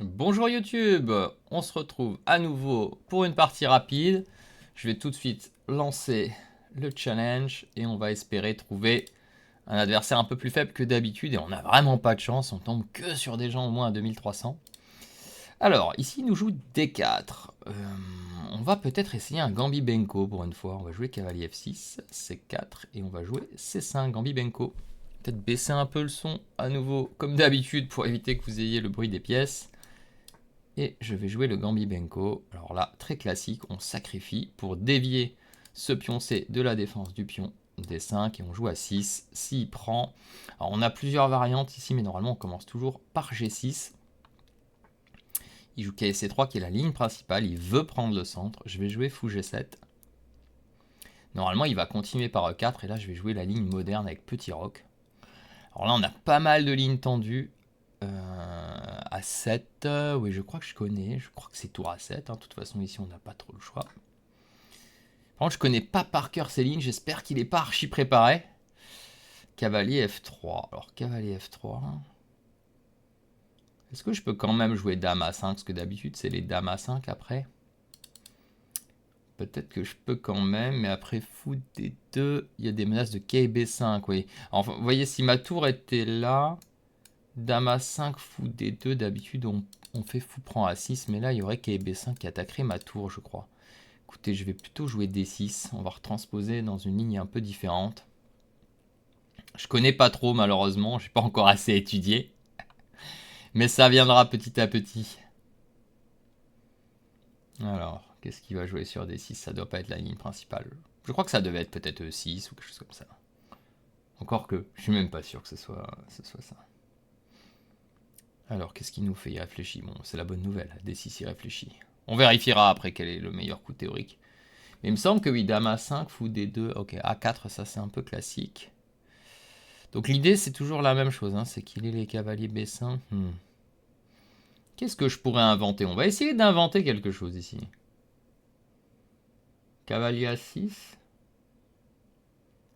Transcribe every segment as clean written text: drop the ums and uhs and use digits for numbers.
Bonjour YouTube, on se retrouve à nouveau pour une partie rapide. Je vais tout de suite lancer le challenge et on va espérer trouver un adversaire un peu plus faible que d'habitude. Et on n'a vraiment pas de chance, on tombe que sur des gens au moins à 2300. Alors, ici il nous joue D4. On va peut-être essayer un Gambi Benko pour une fois. On va jouer cavalier F6, C4 et on va jouer C5 Gambi Benko. Peut-être baisser un peu le son à nouveau comme d'habitude pour éviter que vous ayez le bruit des pièces. Et je vais jouer le Gambi Benko. Alors là, très classique, on sacrifie pour dévier ce pion C de la défense du pion D5 et on joue à 6. S'il prend, alors on a plusieurs variantes ici, mais normalement on commence toujours par G6. Il joue KSC3 qui est la ligne principale, il veut prendre le centre. Je vais jouer fou G7. Normalement il va continuer par E4 et là je vais jouer la ligne moderne avec petit roc. Alors là on a pas mal de lignes tendues. À 7, oui je crois que je connais, je crois que c'est tour à 7, hein. De toute façon ici on n'a pas trop le choix. Par contre je connais pas par cœur ces lignes, j'espère qu'il est pas archi préparé. Cavalier F3, alors cavalier F3, est-ce que je peux quand même jouer dame A5, parce que d'habitude c'est les dames A5 après. Peut-être que je peux quand même, mais après fou D2, il y a des menaces de quai B5, oui. Enfin, vous voyez, si ma tour était là, dame A5, fou D2, d'habitude on fait fou prend A6, mais là il y aurait quai B5 qui attaquerait ma tour, je crois. Écoutez, je vais plutôt jouer D6, on va retransposer dans une ligne un peu différente. Je connais pas trop malheureusement, j'ai pas encore assez étudié, mais ça viendra petit à petit. Alors, qu'est-ce qu'il va jouer sur D6? Ça doit pas être la ligne principale. Je crois que ça devait être peut-être E6 ou quelque chose comme ça. Encore que, je suis même pas sûr que ce soit ça. Alors, qu'est-ce qu'il nous fait? Il réfléchit. Bon, c'est la bonne nouvelle. D6, il réfléchit. On vérifiera après quel est le meilleur coup théorique. Mais il me semble que oui, dame A5, fou D2. Ok, A4, ça c'est un peu classique. Donc l'idée, c'est toujours la même chose. Hein, c'est qu'il ait les cavaliers B5. Qu'est-ce que je pourrais inventer? On va essayer d'inventer quelque chose ici. Cavalier A6.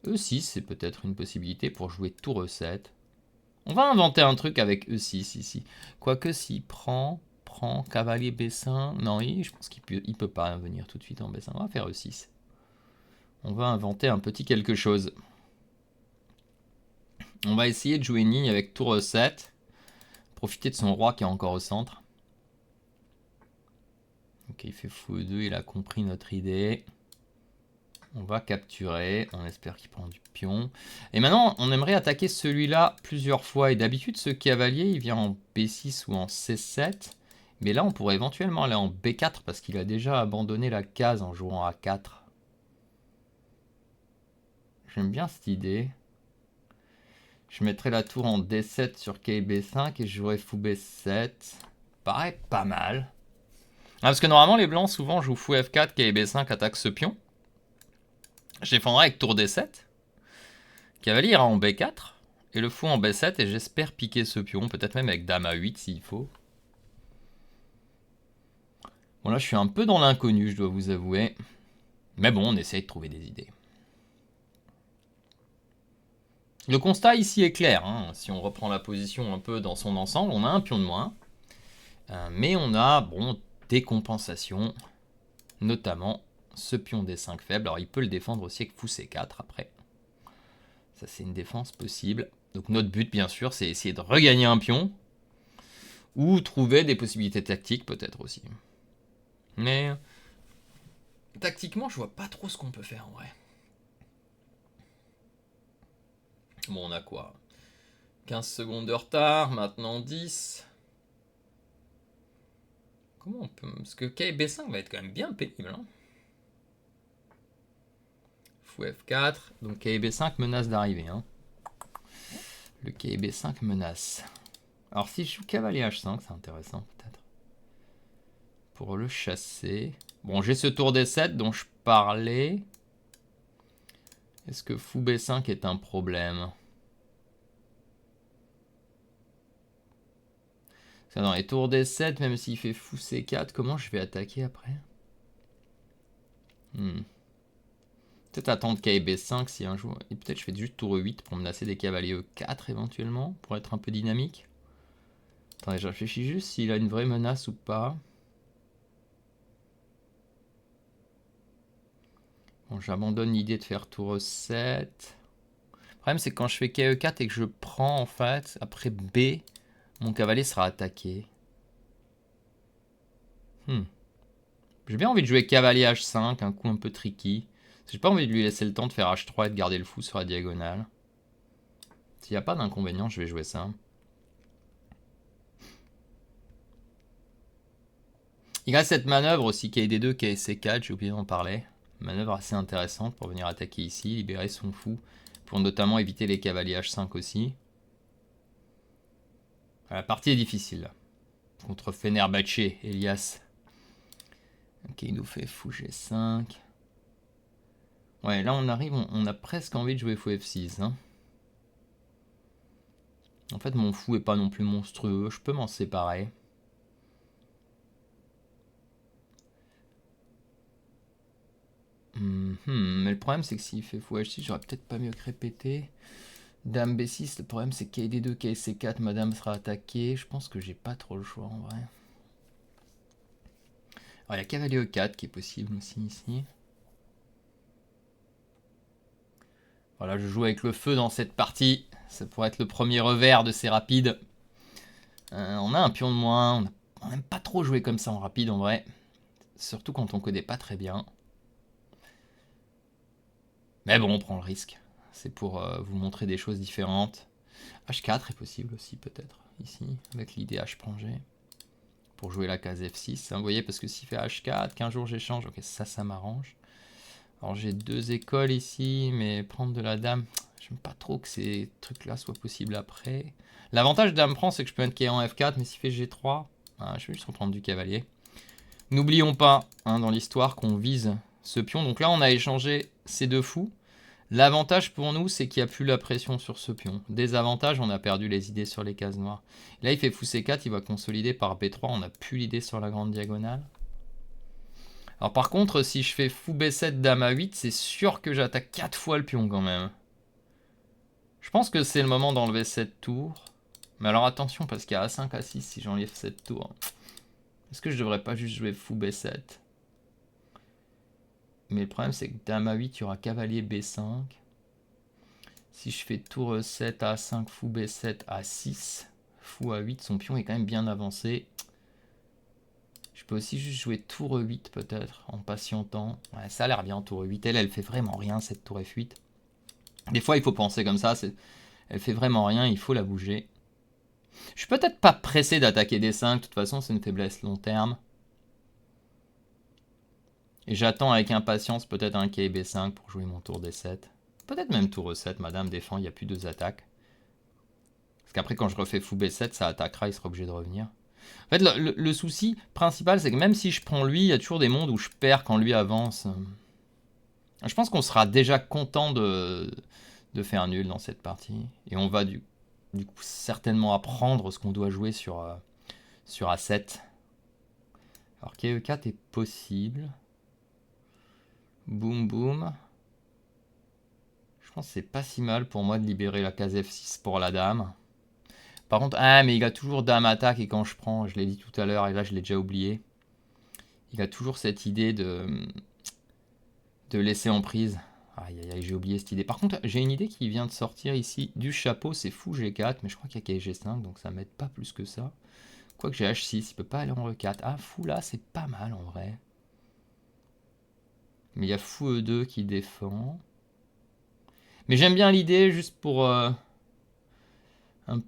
E6, c'est peut-être une possibilité pour jouer tour E7. On va inventer un truc avec E6 ici. Quoique s'il prend cavalier B5. Non, je pense qu'il peut pas venir tout de suite en B5. On va faire E6. On va inventer un petit quelque chose. On va essayer de jouer une ligne avec tour E7. Profiter de son roi qui est encore au centre. Ok, il fait fou E2, il a compris notre idée. On va capturer, on espère qu'il prend du pion. Et maintenant, on aimerait attaquer celui-là plusieurs fois. Et d'habitude, ce cavalier, il vient en B6 ou en C7. Mais là, on pourrait éventuellement aller en B4 parce qu'il a déjà abandonné la case en jouant A4. J'aime bien cette idée. Je mettrai la tour en D7 sur quai B5 et je jouerai fou B7. Paraît pas mal. Ah, parce que normalement, les blancs souvent jouent fou F4, quai B5, attaque ce pion. Je défendrai avec tour D7. Cavalier ira en B4. Et le fou en B7 et j'espère piquer ce pion. Peut-être même avec dame A8 s'il faut. Bon là je suis un peu dans l'inconnu je dois vous avouer. Mais bon on essaye de trouver des idées. Le constat ici est clair. Hein. Si on reprend la position un peu dans son ensemble, on a un pion de moins. Mais on a des compensations. Notamment ce pion D5 faible. Alors il peut le défendre aussi avec fou C4 après. Ça c'est une défense possible. Donc notre but bien sûr c'est essayer de regagner un pion. Ou trouver des possibilités tactiques peut-être aussi. Mais tactiquement je vois pas trop ce qu'on peut faire en vrai. Bon on a quoi? 15 secondes de retard, maintenant 10. Comment on peut... Parce que KB5 va être quand même bien pénible. Hein. Fou F4. Donc KB5 menace d'arriver. Hein. Le KB5 menace. Alors si je joue cavalier H5, c'est intéressant peut-être. Pour le chasser. Bon, j'ai ce tour D7 dont je parlais. Est-ce que fou B5 est un problème? Ça, dans les tours D7, même s'il fait fou C4, comment je vais attaquer après? Peut-être attendre KB5 si un jour... Et peut-être je fais juste tour E8 pour menacer des cavaliers E4 éventuellement, pour être un peu dynamique. Attendez, je réfléchis juste s'il a une vraie menace ou pas. Bon, j'abandonne l'idée de faire tour E7. Le problème, c'est que quand je fais KE4 et que je prends, en fait, après B, mon cavalier sera attaqué. J'ai bien envie de jouer cavalier H5, un coup un peu tricky. J'ai pas envie de lui laisser le temps de faire H3 et de garder le fou sur la diagonale. S'il n'y a pas d'inconvénient, je vais jouer ça. Il reste cette manœuvre aussi, KD2, KSC4, j'ai oublié d'en parler. Manœuvre assez intéressante pour venir attaquer ici, libérer son fou, pour notamment éviter les cavaliers H5 aussi. La partie est difficile là. Contre Fenerbahçe, Elias. Ok, il nous fait fou G5. Ouais, là on arrive, on a presque envie de jouer fou F6. Hein. En fait, mon fou est pas non plus monstrueux, je peux m'en séparer. Mais le problème, c'est que s'il fait fou H6, j'aurais peut-être pas mieux que répéter. Dame B6, le problème, c'est KD2, KC4, madame sera attaquée. Je pense que j'ai pas trop le choix en vrai. Alors, il y a cavalier E4 qui est possible aussi ici. Voilà, je joue avec le feu dans cette partie. Ça pourrait être le premier revers de ces rapides. On a un pion de moins. On n'aime pas trop jouer comme ça en rapide en vrai. Surtout quand on connaît pas très bien. Mais bon, on prend le risque. C'est pour vous montrer des choses différentes. H4 est possible aussi peut-être, ici, avec l'idée H prend G. Pour jouer la case F6. Hein, vous voyez, parce que s'il fait H4, qu'un jour j'échange, ok, ça m'arrange. Alors j'ai deux écoles ici, mais prendre de la dame, j'aime pas trop que ces trucs-là soient possibles après. L'avantage de dame prend, c'est que je peux mettre en F4, mais s'il fait G3, je vais juste reprendre du cavalier. N'oublions pas, dans l'histoire, qu'on vise ce pion. Donc là, on a échangé ces deux fous. L'avantage pour nous, c'est qu'il n'y a plus la pression sur ce pion. Désavantage, on a perdu les idées sur les cases noires. Là, il fait fou C4, il va consolider par B3, on n'a plus l'idée sur la grande diagonale. Alors par contre, si je fais fou B7, dame A8, c'est sûr que j'attaque 4 fois le pion quand même. Je pense que c'est le moment d'enlever cette tour. Mais alors attention, parce qu'il y a A5, A6 si j'enlève cette tour. Est-ce que je devrais pas juste jouer fou B7? Mais le problème, c'est que dame A8, il y aura cavalier B5. Si je fais tour E7, A5, fou B7, A6, fou A8, son pion est quand même bien avancé. Je peux aussi juste jouer tour E8 peut-être, en patientant. Ouais, ça a l'air bien, tour E8. Elle fait vraiment rien, cette tour F8. Des fois, il faut penser comme ça. Elle fait vraiment rien, il faut la bouger. Je suis peut-être pas pressé d'attaquer D5. De toute façon, c'est une faiblesse long terme. Et j'attends avec impatience peut-être un quai B5 pour jouer mon tour D7. Peut-être même tour E7, madame défend, il n'y a plus deux attaques. Parce qu'après, quand je refais fou B7, ça attaquera, il sera obligé de revenir. En fait, le souci principal, c'est que même si je prends lui, il y a toujours des mondes où je perds quand lui avance. Je pense qu'on sera déjà content de faire nul dans cette partie. Et on va du coup certainement apprendre ce qu'on doit jouer sur A7. Alors KE4 est possible. Boum boum. Je pense que c'est pas si mal pour moi de libérer la case F6 pour la dame. Par contre, mais il a toujours dame attaque et quand je prends, je l'ai dit tout à l'heure et là je l'ai déjà oublié. Il a toujours cette idée de laisser en prise. Aïe aïe aïe, j'ai oublié cette idée. Par contre, j'ai une idée qui vient de sortir ici du chapeau, c'est fou G4, mais je crois qu'il y a G5, donc ça m'aide pas plus que ça. Quoique j'ai H6, il peut pas aller en E4. Ah, fou là, c'est pas mal en vrai. Mais il y a fou E2 qui défend. Mais j'aime bien l'idée juste pour un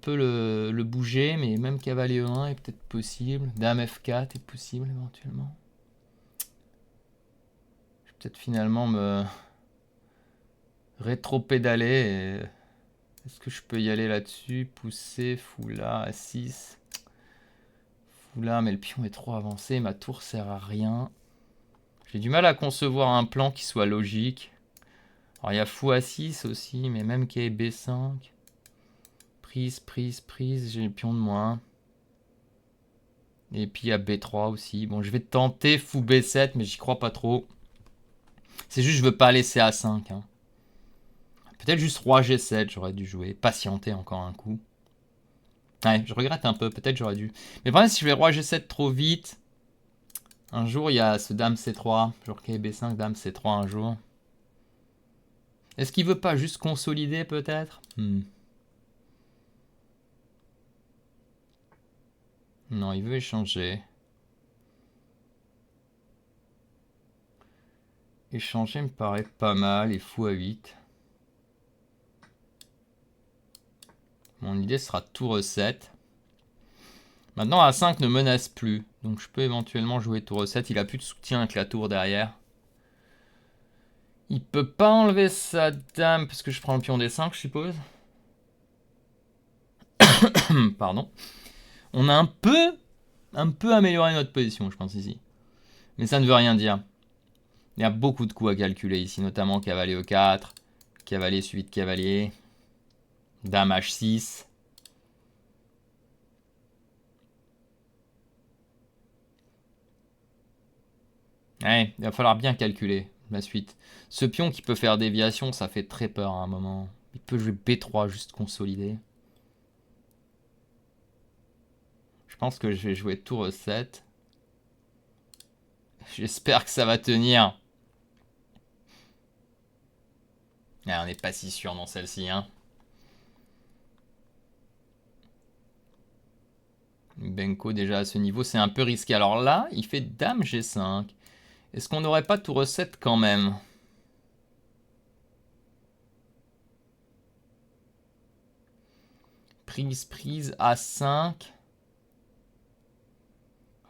peu le bouger, mais même cavalier E1 est peut-être possible. Dame F4 est possible éventuellement. Je vais peut-être finalement me rétro-pédaler. Est-ce que je peux y aller là-dessus? Pousser, fou là, A6. Fou là, mais le pion est trop avancé, ma tour sert à rien. J'ai du mal à concevoir un plan qui soit logique. Alors il y a fou A6 aussi, mais même qu'il y ait B5. Prise, prise, prise, j'ai le pion de moins. Et puis il y a B3 aussi. Bon, je vais tenter fou B7, mais j'y crois pas trop. C'est juste je veux pas laisser A5. Hein. Peut-être juste roi G7, j'aurais dû jouer. Patienter encore un coup. Ouais, je regrette un peu, peut-être j'aurais dû. Mais le problème, si je vais roi G7 trop vite, un jour il y a ce dame C3, genre KB5, dame C3 un jour. Est-ce qu'il veut pas juste consolider peut-être? Non, il veut échanger. Échanger me paraît pas mal, et fou à 8. Mon idée sera tour 7. Maintenant, A5 ne menace plus. Donc je peux éventuellement jouer tour 7. Il a plus de soutien avec la tour derrière. Il peut pas enlever sa dame parce que je prends le pion D5, je suppose. Pardon. On a un peu amélioré notre position, je pense, ici. Mais ça ne veut rien dire. Il y a beaucoup de coups à calculer ici, notamment cavalier E4, cavalier suivi de cavalier, dame H6. Ouais, il va falloir bien calculer la suite. Ce pion qui peut faire déviation, ça fait très peur à un moment. Il peut jouer B3 juste consolider. Je pense que je vais jouer tour 7. J'espère que ça va tenir. Ah, on n'est pas si sûr dans celle-ci, hein. Benko déjà à ce niveau, c'est un peu risqué. Alors là, il fait dame G5. Est-ce qu'on n'aurait pas tour 7 quand même? Prise A5.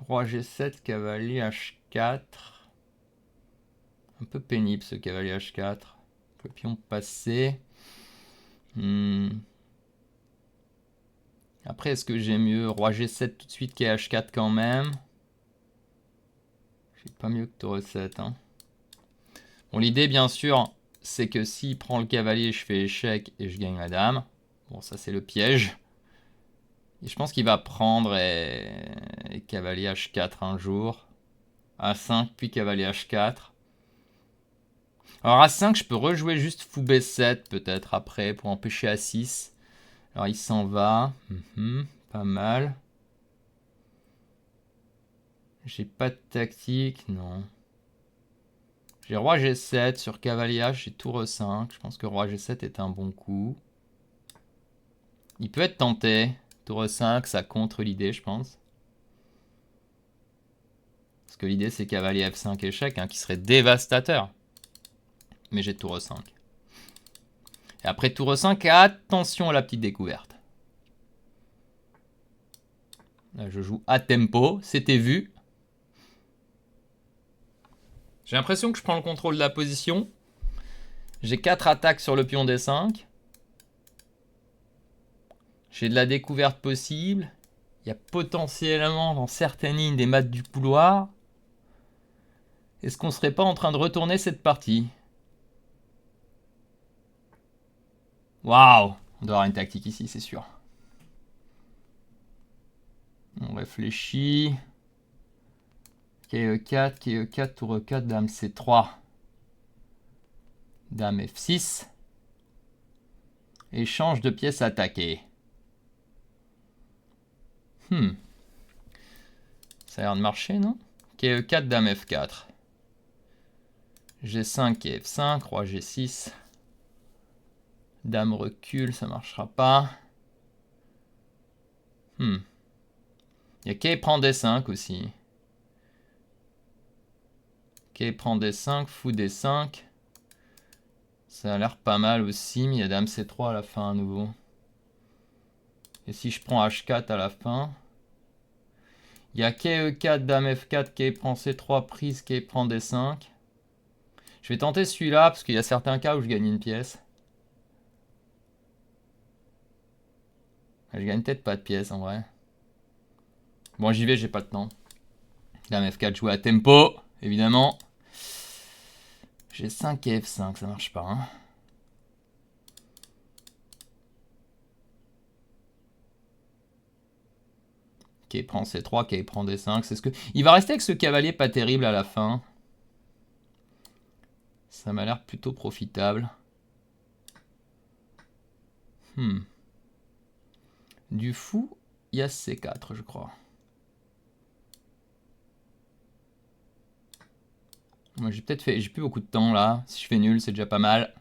Roi G7, cavalier H4. Un peu pénible ce cavalier H4. Le pion passé. Après, est-ce que j'ai mieux roi G7 tout de suite qu'est H4 quand même? J'ai pas mieux que tour 7. Hein. Bon, l'idée, bien sûr, c'est que s'il prend le cavalier, je fais échec et je gagne la dame. Bon, ça, c'est le piège. Et je pense qu'il va prendre et cavalier H4 un jour. A5, puis cavalier H4. Alors A5, je peux rejouer juste fou B7 peut-être après pour empêcher A6. Alors il s'en va. Pas mal. J'ai pas de tactique, non. J'ai roi G7 sur cavalier H, j'ai tour E5. Je pense que roi G7 est un bon coup. Il peut être tenté. Tour E5, ça contre l'idée, je pense. Parce que l'idée, c'est cavalier F5 échec, hein, qui serait dévastateur. Mais j'ai tour E5. Et après tour E5, attention à la petite découverte. Là, je joue à tempo, c'était vu. J'ai l'impression que je prends le contrôle de la position. J'ai 4 attaques sur le pion D5. J'ai de la découverte possible. Il y a potentiellement dans certaines lignes des mates du couloir. Est-ce qu'on serait pas en train de retourner cette partie? Waouh! On doit avoir une tactique ici, c'est sûr. On réfléchit. KE4, KE4, tour E4, dame C3. Dame F6. Échange de pièces attaquées. Ça a l'air de marcher, non? KE4, dame F4. G5 et F5, roi G6. Dame recule, ça marchera pas. Il y a K prend D5 aussi. K prend D5, fou D5. Ça a l'air pas mal aussi, mais il y a dame C3 à la fin à nouveau. Et si je prends H4 à la fin, il y a KE4, dame F4, K prend C3, prise, K prend D5. Je vais tenter celui-là, parce qu'il y a certains cas où je gagne une pièce. Je gagne peut-être pas de pièce en vrai. Bon, j'y vais, j'ai pas de temps. Dame F4 joué à tempo, évidemment. J'ai 5 et F5, ça marche pas. Hein. K prend C3, K prend D5. C'est ce que... Il va rester avec ce cavalier pas terrible à la fin. Ça m'a l'air plutôt profitable. Du fou il y a C4, je crois. Moi, j'ai peut-être fait... J'ai plus beaucoup de temps, là. Si je fais nul, c'est déjà pas mal.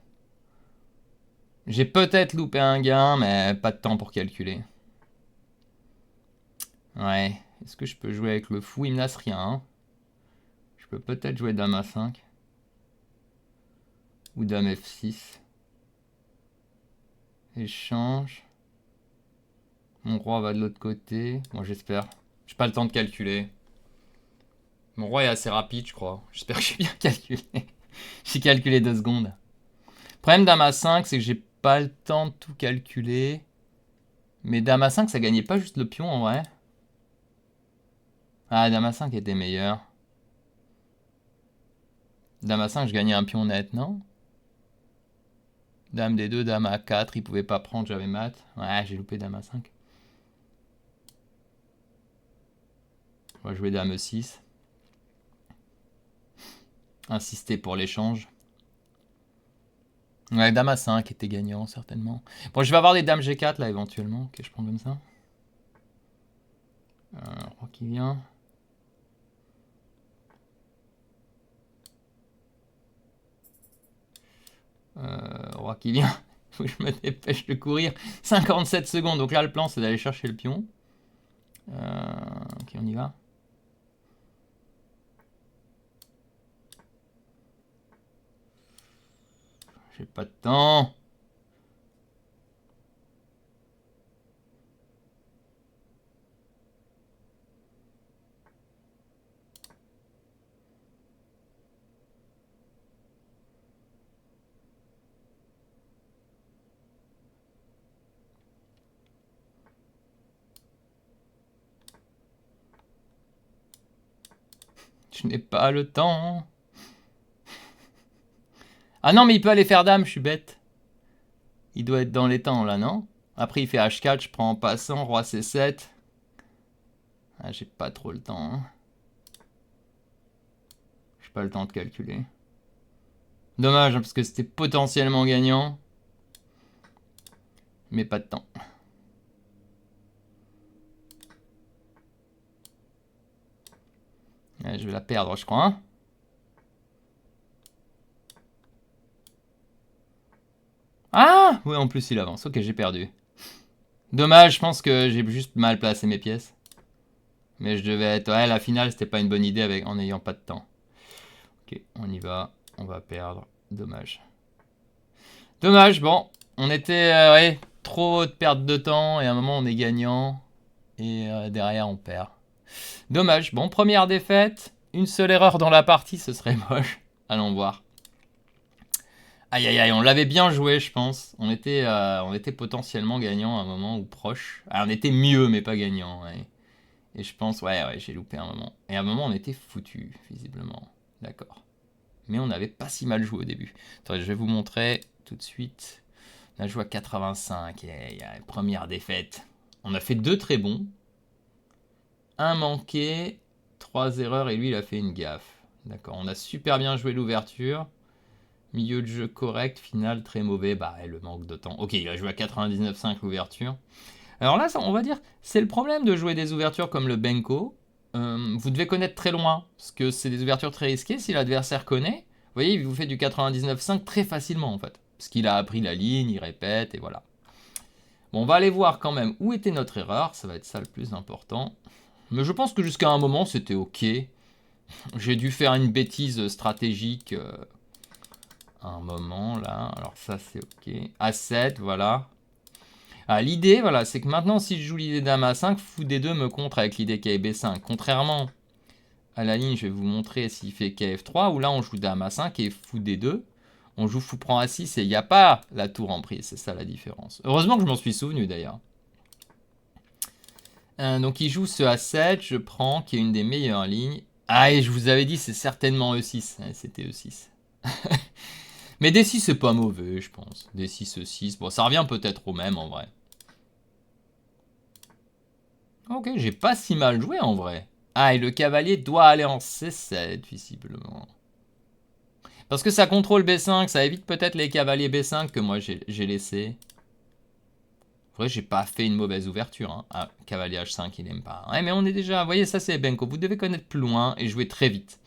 J'ai peut-être loupé un gain, mais pas de temps pour calculer. Ouais. Est-ce que je peux jouer avec le fou? Il me laisse rien. Hein. Je peux peut-être jouer dame A5. Ou dame F6. Échange. Mon roi va de l'autre côté. Bon, j'espère. J'ai pas le temps de calculer. Mon roi est assez rapide, je crois. J'espère que j'ai bien calculé. J'ai calculé 2 secondes. Le problème dame A5, c'est que j'ai pas le temps de tout calculer. Mais dame A5, ça gagnait pas juste le pion en vrai. Ah, dame A5 était meilleur. Dame A5, je gagnais un pion net, non? Dame D2, dame A4, il pouvait pas prendre, j'avais mat. Ouais, j'ai loupé dame A5. On va jouer dame E6. Insister pour l'échange. Ouais, dame A5 était gagnant, certainement. Bon, je vais avoir des dames G4, là, éventuellement. Ok, je prends comme ça. Roi qui vient. Roi qui vient. Faut que je me dépêche de courir. 57 secondes. Donc là, le plan, c'est d'aller chercher le pion. Ok, on y va. J'ai pas de temps. Je n'ai pas le temps. Ah non, mais il peut aller faire dame, je suis bête. Il doit être dans les temps, là, non? Après, il fait H4, je prends en passant, roi C7. Ah, j'ai pas trop le temps. Hein. J'ai pas le temps de calculer. Dommage, hein, parce que c'était potentiellement gagnant. Mais pas de temps. Ouais, je vais la perdre, je crois. Hein. Ah! Oui, en plus, il avance. Ok, j'ai perdu. Dommage, je pense que j'ai juste mal placé mes pièces. Mais je devais être... Ouais, la finale, c'était pas une bonne idée avec... en n'ayant pas de temps. Ok, on y va. On va perdre. Dommage. Dommage, bon. On était... ouais, trop de perte de temps. Et à un moment, on est gagnant. Et derrière, on perd. Dommage. Bon, première défaite. Une seule erreur dans la partie, ce serait moche. Allons voir. Aïe aïe aïe, on l'avait bien joué, je pense. On était potentiellement gagnant à un moment ou proche. Alors, on était mieux, mais pas gagnant. Ouais. Et je pense, ouais, j'ai loupé un moment. Et à un moment, on était foutu, visiblement. D'accord. Mais on n'avait pas si mal joué au début. Attendez, je vais vous montrer tout de suite. On a joué à 85. Et il y a une première défaite. On a fait 2 très bons. Un manqué. 3 erreurs. Et lui, il a fait une gaffe. D'accord. On a super bien joué l'ouverture. Milieu de jeu correct, final très mauvais, bah le manque de temps. Ok, il a joué à 99,5 l'ouverture. Alors là, on va dire, c'est le problème de jouer des ouvertures comme le Benko. Vous devez connaître très loin, parce que c'est des ouvertures très risquées. Si l'adversaire connaît, vous voyez, il vous fait du 99,5 très facilement en fait. Parce qu'il a appris la ligne, il répète, et voilà. Bon, on va aller voir quand même où était notre erreur, ça va être ça le plus important. Mais je pense que jusqu'à un moment, c'était ok. J'ai dû faire une bêtise stratégique... un moment là, alors ça c'est ok. A7, voilà. Ah, l'idée, voilà, c'est que maintenant si je joue l'idée dame A5, fou D2 me contre avec l'idée KB5. Contrairement à la ligne, je vais vous montrer s'il fait KF3, où là on joue dame A5 et fou D2. On joue fou prend A6 et il n'y a pas la tour en prise, c'est ça la différence. Heureusement que je m'en suis souvenu d'ailleurs. Donc il joue ce A7, je prends, qui est une des meilleures lignes. Ah, et je vous avais dit, c'est certainement E6. Ouais, c'était E6. Mais D6 c'est pas mauvais, je pense. D6, E6, bon ça revient peut-être au même en vrai. Ok, j'ai pas si mal joué en vrai. Ah, et le cavalier doit aller en C7, visiblement. Parce que ça contrôle B5, ça évite peut-être les cavaliers B5 que moi j'ai laissé. En vrai, j'ai pas fait une mauvaise ouverture. Hein. Ah, cavalier H5, il aime pas. Ouais, mais on est déjà... Vous voyez, ça c'est Benko. Vous devez connaître plus loin et jouer très vite.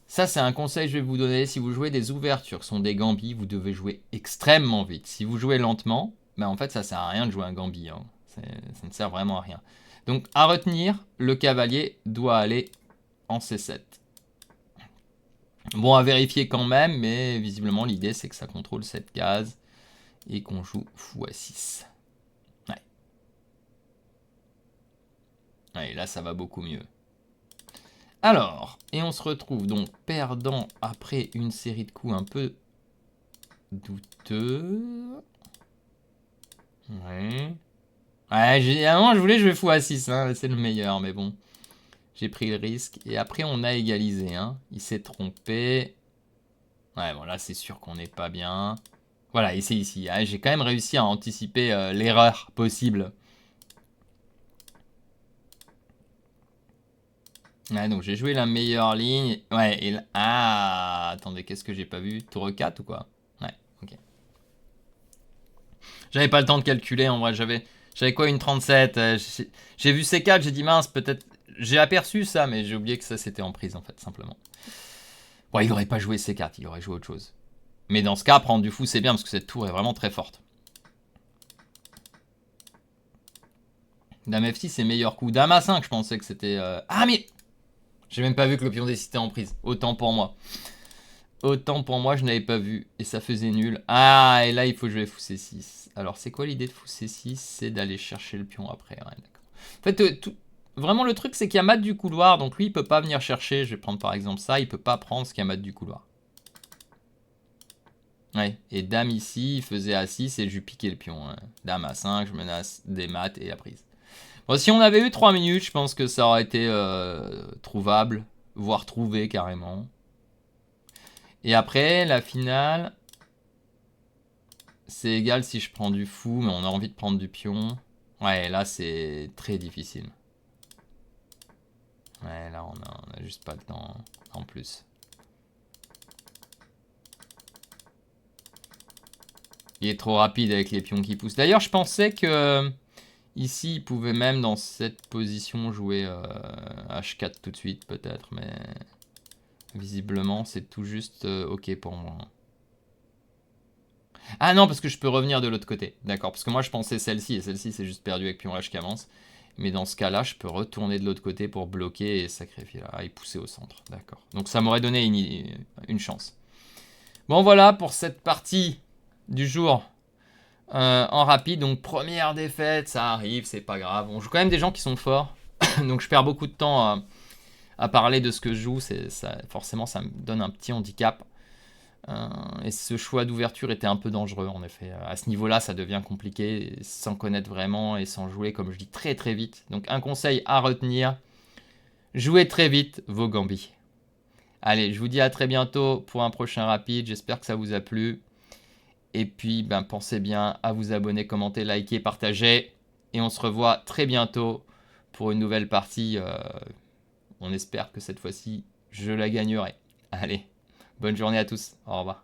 Ça, c'est un conseil que je vais vous donner. Si vous jouez des ouvertures qui sont des gambits, vous devez jouer extrêmement vite. Si vous jouez lentement, ben en fait, ça sert à rien de jouer un gambit. Hein. Ça ne sert vraiment à rien. Donc, à retenir, le cavalier doit aller en C7. Bon, à vérifier quand même, mais visiblement, l'idée, c'est que ça contrôle cette case et qu'on joue fou à 6. Ouais. Ouais, là, ça va beaucoup mieux. Alors, et on se retrouve donc perdant après une série de coups un peu douteux. Ouais. Ouais, généralement, je voulais jouer fou à 6, hein, c'est le meilleur, mais bon. J'ai pris le risque. Et après, on a égalisé, hein. Il s'est trompé. Ouais, bon, là, c'est sûr qu'on n'est pas bien. Voilà, et c'est ici. Hein. J'ai quand même réussi à anticiper l'erreur possible. Ouais, donc j'ai joué la meilleure ligne. Ouais, et là... Ah, attendez, qu'est-ce que j'ai pas vu? Tour 4 ou quoi? Ouais, ok. J'avais pas le temps de calculer, en vrai, j'avais quoi, une 37 j'ai vu C4, j'ai dit mince, peut-être... J'ai aperçu ça, mais j'ai oublié que ça, c'était en prise, en fait, simplement. Bon, il aurait pas joué C4, il aurait joué autre chose. Mais dans ce cas, prendre du fou, c'est bien, parce que cette tour est vraiment très forte. Dame F6, c'est meilleur coup. Dame A5, je pensais que c'était... Ah, mais... J'ai même pas vu que le pion D6 était en prise. Autant pour moi. Autant pour moi, je n'avais pas vu. Et ça faisait nul. Ah, et là, il faut jouer fou C6. Alors, c'est quoi l'idée de fou C6? C'est d'aller chercher le pion après. Ouais, d'accord. En fait, vraiment, le truc, c'est qu'il y a mat du couloir. Donc, lui, il peut pas venir chercher. Je vais prendre par exemple ça. Il peut pas prendre ce qu'il y a mat du couloir. Ouais. Et dame ici, il faisait A6 et je lui piquais le pion. Hein. Dame A5, je menace des maths et la prise. Bon, si on avait eu 3 minutes, je pense que ça aurait été trouvable. Voire trouvé carrément. Et après, la finale, c'est égal si je prends du fou, mais on a envie de prendre du pion. Ouais, là, c'est très difficile. Ouais, là, on a juste pas le temps en plus. Il est trop rapide avec les pions qui poussent. D'ailleurs, je pensais que ici, il pouvait même dans cette position jouer H4 tout de suite, peut-être, mais visiblement, c'est tout juste ok pour moi. Ah non, parce que je peux revenir de l'autre côté. D'accord, parce que moi je pensais celle-ci, et celle-ci c'est juste perdu avec pion H qui avance. Mais dans ce cas-là, je peux retourner de l'autre côté pour bloquer et sacrifier là, et pousser au centre. D'accord. Donc ça m'aurait donné une chance. Bon voilà pour cette partie du jour en rapide. Donc première défaite, ça arrive, c'est pas grave. On joue quand même des gens qui sont forts. Donc je perds beaucoup de temps à parler de ce que je joue. Forcément, ça me donne un petit handicap. Et ce choix d'ouverture était un peu dangereux en effet. À ce niveau-là, ça devient compliqué sans connaître vraiment et sans jouer, comme je dis, très très vite. Donc un conseil à retenir, jouez très vite vos gambits. Allez, je vous dis à très bientôt pour un prochain rapide. J'espère que ça vous a plu. Et puis, pensez bien à vous abonner, commenter, liker, partager. Et on se revoit très bientôt pour une nouvelle partie. On espère que cette fois-ci, je la gagnerai. Allez, bonne journée à tous. Au revoir.